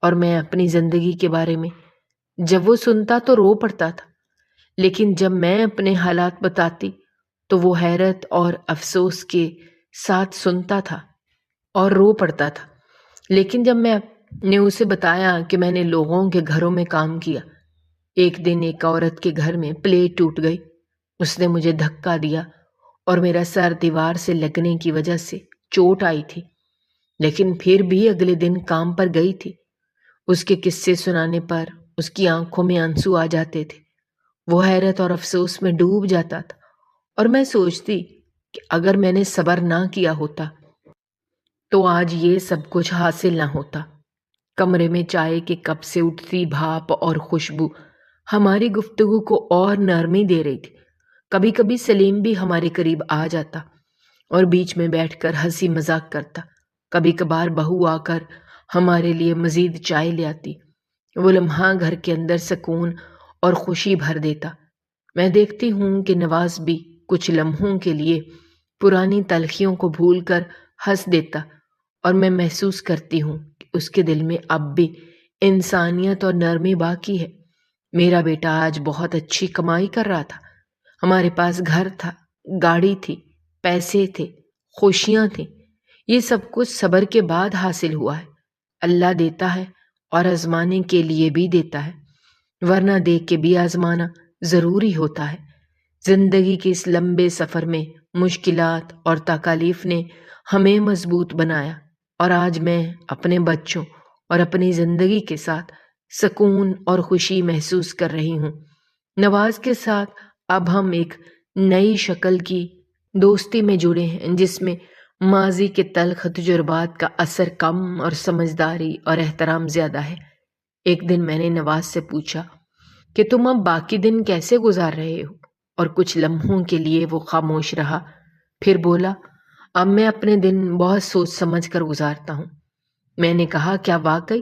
اور میں اپنی زندگی کے بارے میں۔ جب وہ سنتا تو رو پڑتا تھا، لیکن جب میں اپنے حالات بتاتی تو وہ حیرت اور افسوس کے ساتھ سنتا تھا اور رو پڑتا تھا۔ لیکن جب میں نے اسے بتایا کہ میں نے لوگوں کے گھروں میں کام کیا، ایک دن ایک عورت کے گھر میں پلیٹ ٹوٹ گئی، اس نے مجھے دھکا دیا اور میرا سر دیوار سے لگنے کی وجہ سے چوٹ آئی تھی، لیکن پھر بھی اگلے دن کام پر گئی تھی۔ اس کے قصے سنانے پر اس کی آنکھوں میں آنسو آ جاتے تھے، وہ حیرت اور افسوس میں ڈوب جاتا تھا، اور میں سوچتی کہ اگر میں نے صبر نہ کیا ہوتا تو آج یہ سب کچھ حاصل نہ ہوتا۔ کمرے میں چائے کے کپ سے اٹھتی بھاپ اور خوشبو ہماری گفتگو کو اور نرمی دے رہی تھی۔ کبھی کبھی سلیم بھی ہمارے قریب آ جاتا اور بیچ میں بیٹھ کر ہنسی مذاق کرتا۔ کبھی کبھار بہو آ کر ہمارے لیے مزید چائے لے آتی۔ وہ لمحہ گھر کے اندر سکون اور خوشی بھر دیتا۔ میں دیکھتی ہوں کہ نواز بھی کچھ لمحوں کے لیے پرانی تلخیوں کو بھول کر ہنس دیتا، اور میں محسوس کرتی ہوں کہ اس کے دل میں اب بھی انسانیت اور نرمی باقی ہے۔ میرا بیٹا آج بہت اچھی کمائی کر رہا تھا۔ ہمارے پاس گھر تھا، گاڑی تھی، پیسے تھے، خوشیاں تھیں۔ یہ سب کچھ صبر کے بعد حاصل ہوا ہے۔ اللہ دیتا ہے اور آزمانے کے لیے بھی دیتا ہے، ورنہ دے کے بھی آزمانا ضروری ہوتا ہے۔ زندگی کے اس لمبے سفر میں مشکلات اور تکالیف نے ہمیں مضبوط بنایا، اور آج میں اپنے بچوں اور اپنی زندگی کے ساتھ سکون اور خوشی محسوس کر رہی ہوں۔ نواز کے ساتھ اب ہم ایک نئی شکل کی دوستی میں جڑے ہیں، جس میں ماضی کے تلخ تجربات کا اثر کم اور سمجھداری اور احترام زیادہ ہے۔ ایک دن میں نے نواز سے پوچھا کہ تم اب باقی دن کیسے گزار رہے ہو، اور کچھ لمحوں کے لیے وہ خاموش رہا، پھر بولا، اب میں اپنے دن بہت سوچ سمجھ کر گزارتا ہوں۔ میں نے کہا، کیا واقعی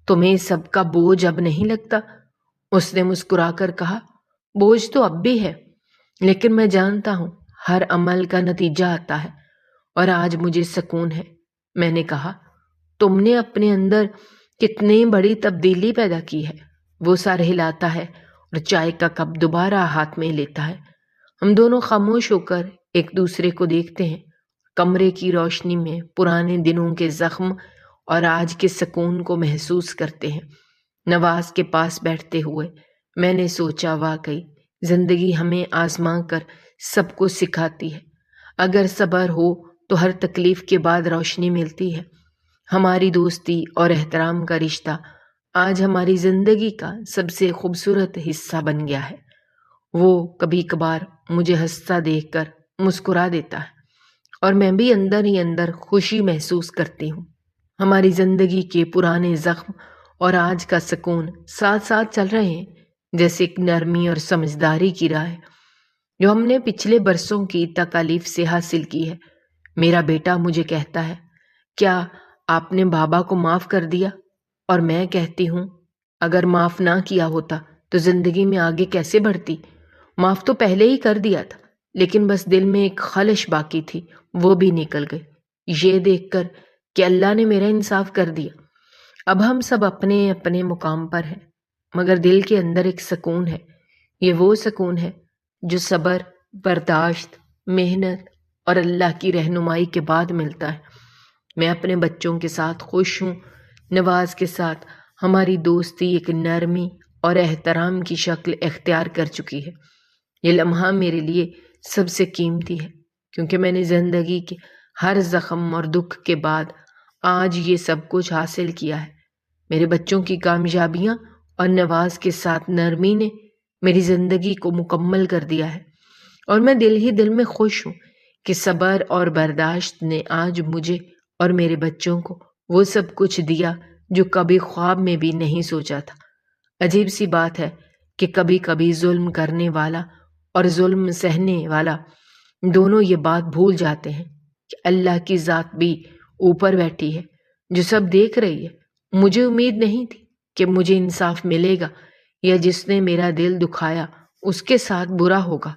تمہیں سب کا بوجھ اب نہیں لگتا؟ اس نے مسکرا کر کہا، بوجھ تو اب بھی ہے، لیکن میں جانتا ہوں ہر عمل کا نتیجہ آتا ہے، اور آج مجھے سکون ہے۔ میں نے کہا، تم نے اپنے اندر کتنی بڑی تبدیلی پیدا کی ہے۔ وہ سر ہلاتا ہے اور چائے کا کپ دوبارہ ہاتھ میں لیتا ہے۔ ہم دونوں خاموش ہو کر ایک دوسرے کو دیکھتے ہیں، کمرے کی روشنی میں پرانے دنوں کے زخم اور آج کے سکون کو محسوس کرتے ہیں۔ نواز کے پاس بیٹھتے ہوئے میں نے سوچا، واقعی زندگی ہمیں آزما کر سب کچھ سکھاتی ہے۔ اگر صبر ہو تو ہر تکلیف کے بعد روشنی ملتی ہے۔ ہماری دوستی اور احترام کا رشتہ آج ہماری زندگی کا سب سے خوبصورت حصہ بن گیا ہے۔ وہ کبھی کبھار مجھے ہنستا دیکھ کر مسکرا دیتا ہے، اور میں بھی اندر ہی اندر خوشی محسوس کرتی ہوں۔ ہماری زندگی کے پرانے زخم اور آج کا سکون ساتھ ساتھ چل رہے ہیں، جیسے ایک نرمی اور سمجھداری کی راہ ہے جو ہم نے پچھلے برسوں کی تکالیف سے حاصل کی ہے۔ میرا بیٹا مجھے کہتا ہے، کیا آپ نے بابا کو معاف کر دیا؟ اور میں کہتی ہوں، اگر معاف نہ کیا ہوتا تو زندگی میں آگے کیسے بڑھتی؟ معاف تو پہلے ہی کر دیا تھا، لیکن بس دل میں ایک خلش باقی تھی، وہ بھی نکل گئی، یہ دیکھ کر کہ اللہ نے میرا انصاف کر دیا۔ اب ہم سب اپنے اپنے مقام پر ہیں، مگر دل کے اندر ایک سکون ہے۔ یہ وہ سکون ہے جو صبر، برداشت، محنت اور اللہ کی رہنمائی کے بعد ملتا ہے۔ میں اپنے بچوں کے ساتھ خوش ہوں۔ نواز کے ساتھ ہماری دوستی ایک نرمی اور احترام کی شکل اختیار کر چکی ہے۔ یہ لمحہ میرے لیے سب سے قیمتی ہے، کیونکہ میں نے زندگی کے ہر زخم اور دکھ کے بعد آج یہ سب کچھ حاصل کیا ہے۔ میرے بچوں کی کامیابیاں اور نواز کے ساتھ نرمی نے میری زندگی کو مکمل کر دیا ہے، اور میں دل ہی دل میں خوش ہوں کہ صبر اور برداشت نے آج مجھے اور میرے بچوں کو وہ سب کچھ دیا جو کبھی خواب میں بھی نہیں سوچا تھا۔ عجیب سی بات ہے کہ کبھی کبھی ظلم کرنے والا اور ظلم سہنے والا دونوں یہ بات بھول جاتے ہیں کہ اللہ کی ذات بھی اوپر بیٹھی ہے جو سب دیکھ رہی ہے۔ مجھے امید نہیں تھی کہ مجھے انصاف ملے گا یا جس نے میرا دل دکھایا اس کے ساتھ برا ہوگا،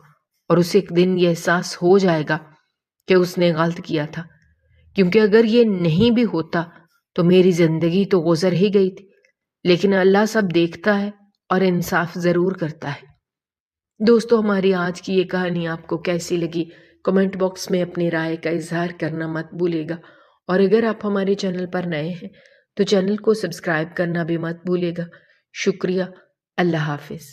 اور اسے ایک دن یہ احساس ہو جائے گا کہ اس نے غلط کیا تھا، کیونکہ اگر یہ نہیں بھی ہوتا تو میری زندگی تو گزر ہی گئی تھی۔ لیکن اللہ سب دیکھتا ہے اور انصاف ضرور کرتا ہے۔ دوستو، ہماری آج کی یہ کہانی آپ کو کیسی لگی؟ کمنٹ باکس میں اپنی رائے کا اظہار کرنا مت بھولیے گا، اور اگر آپ ہمارے چینل پر نئے ہیں تو چینل کو سبسکرائب کرنا بھی مت بھولیے گا۔ شکریہ۔ اللہ حافظ۔